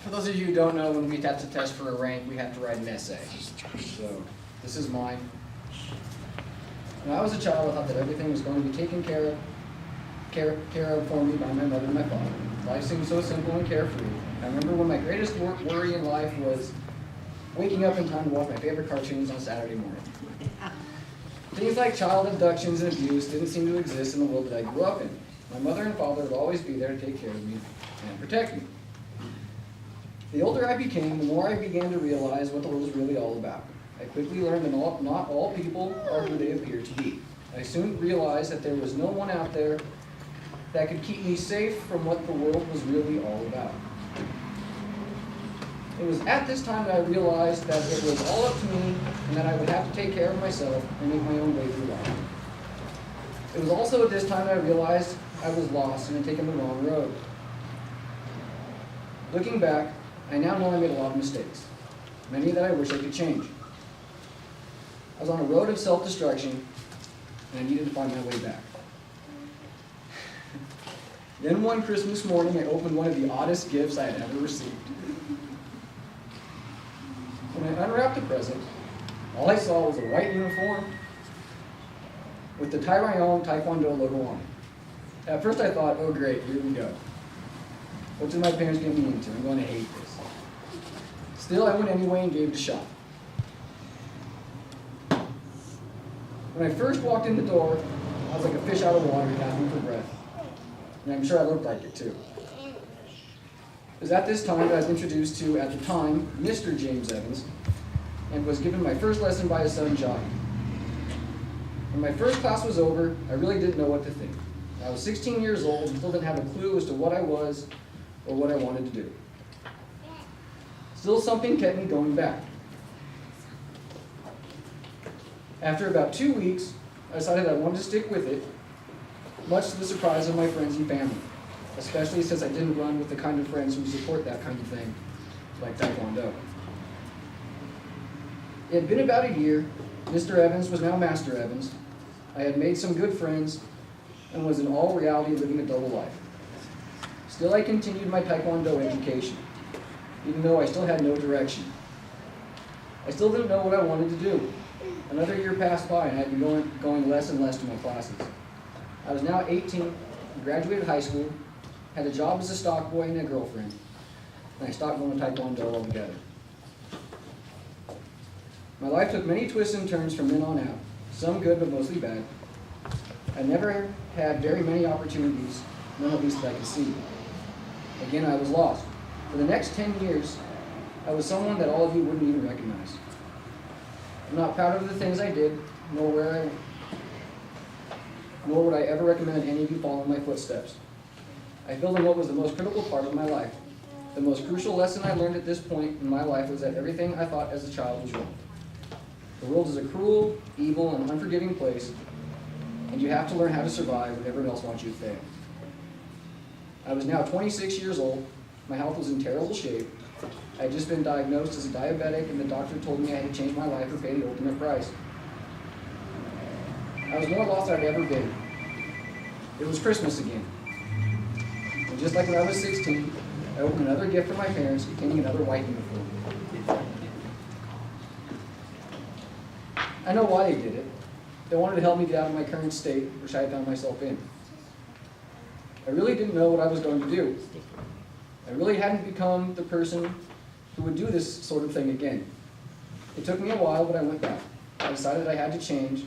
For those of you who don't know, when we have to test for a rank, we have to write an essay. So this is mine. When I was a child, I thought that everything was going to be taken care of for me by my mother and my father. Life seemed so simple and carefree. I remember when my greatest worry in life was waking up in time to watch my favorite cartoons on Saturday morning. Things like child abductions and abuse didn't seem to exist in the world that I grew up in. My mother and father would always be there to take care of me and protect me. The older I became, the more I began to realize what the world was really all about. I quickly learned that not all people are who they appear to be. I soon realized that there was no one out there that could keep me safe from what the world was really all about. It was at this time that I realized that it was all up to me and that I would have to take care of myself and make my own way through life. It was also at this time that I realized I was lost and had taken the wrong road. Looking back, I now know I made a lot of mistakes, many that I wish I could change. I was on a road of self-destruction, and I needed to find my way back. Then one Christmas morning, I opened one of the oddest gifts I had ever received. When I unwrapped the present, all I saw was a white uniform with the Tae Kwon Do logo on it. At first I thought, oh great, here we go. What did my parents get me into? I'm going to hate this. Still, I went anyway and gave it a shot. When I first walked in the door, I was like a fish out of water gasping for breath. And I'm sure I looked like it too. It was at this time that I was introduced to, at the time, Mr. James Evans, and was given my first lesson by his son, Johnny. When my first class was over, I really didn't know what to think. I was 16 years old and still didn't have a clue as to what I was or what I wanted to do. Still, something kept me going back. After about 2 weeks, I decided I wanted to stick with it, much to the surprise of my friends and family, especially since I didn't run with the kind of friends who support that kind of thing, like Tae Kwon Do. It had been about a year. Mr. Evans was now Master Evans. I had made some good friends and was in all reality living a double life. Still, I continued my Tae Kwon Do education, even though I still had no direction. I still didn't know what I wanted to do. Another year passed by and I had been going less and less to my classes. I was now 18, graduated high school, had a job as a stock boy and a girlfriend, and I stopped going to Tae Kwon Do altogether. My life took many twists and turns from then on out, some good but mostly bad. I never had very many opportunities, none at least that I could see. Again, I was lost. For the next 10 years, I was someone that all of you wouldn't even recognize. I'm not proud of the things I did, nor would I ever recommend any of you follow in my footsteps. I feel that what was the most critical part of my life, the most crucial lesson I learned at this point in my life was that everything I thought as a child was wrong. The world is a cruel, evil, and unforgiving place, and you have to learn how to survive when everyone else wants you to fail. I was now 26 years old. My health was in terrible shape. I had just been diagnosed as a diabetic, and the doctor told me I had to change my life or pay the ultimate price. I was more lost than I'd ever been. It was Christmas again. And just like when I was 16, I opened another gift from my parents containing another white uniform. I know why they did it. They wanted to help me get out of my current state, which I had found myself in. I really didn't know what I was going to do. I really hadn't become the person who would do this sort of thing again. It took me a while, but I went back. I decided I had to change,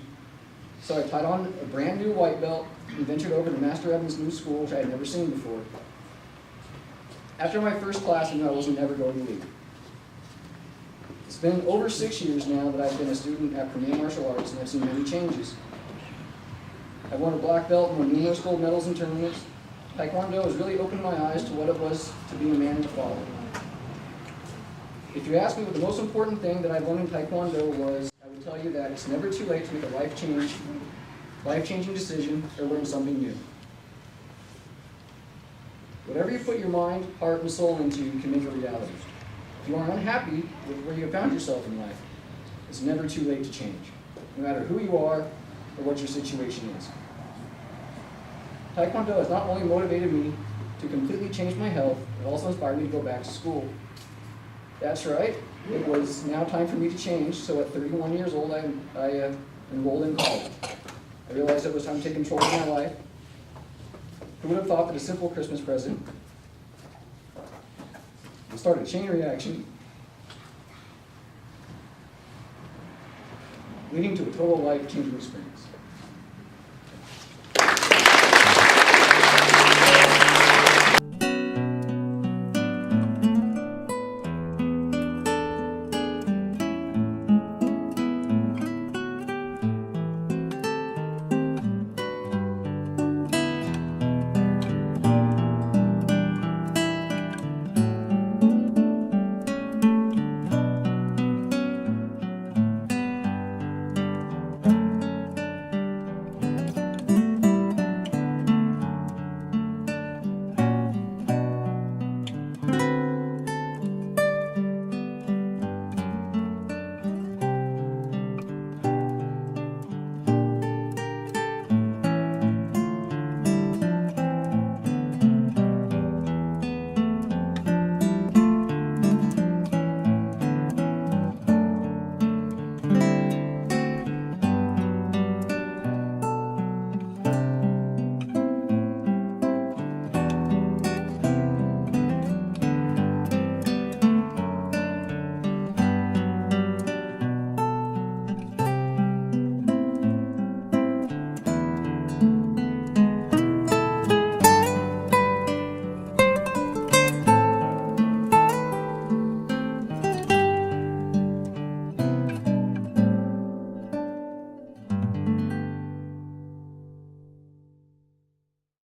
so I tied on a brand new white belt and ventured over to Master Evans' new school, which I had never seen before. After my first class, I knew I wasn't ever going to leave. It's been over 6 years now that I've been a student at Premier Martial Arts, and I've seen many changes. I've won a black belt and won numerous gold medals in tournaments. Tae Kwon Do has really opened my eyes to what it was to be a man and a father. If you ask me what the most important thing that I've learned in Tae Kwon Do was, I would tell you that it's never too late to make a life-changing decision, or learn something new. Whatever you put your mind, heart, and soul into, you can make a reality. If you are unhappy with where you have found yourself in life, it's never too late to change, no matter who you are or what your situation is. Tae Kwon Do has not only motivated me, to completely change my health. It also inspired me to go back to school. That's right, it was now time for me to change, so at 31 years old, I enrolled in college. I realized it was time to take control of my life. Who would have thought that a simple Christmas present would start a chain reaction leading to a total life-changing experience?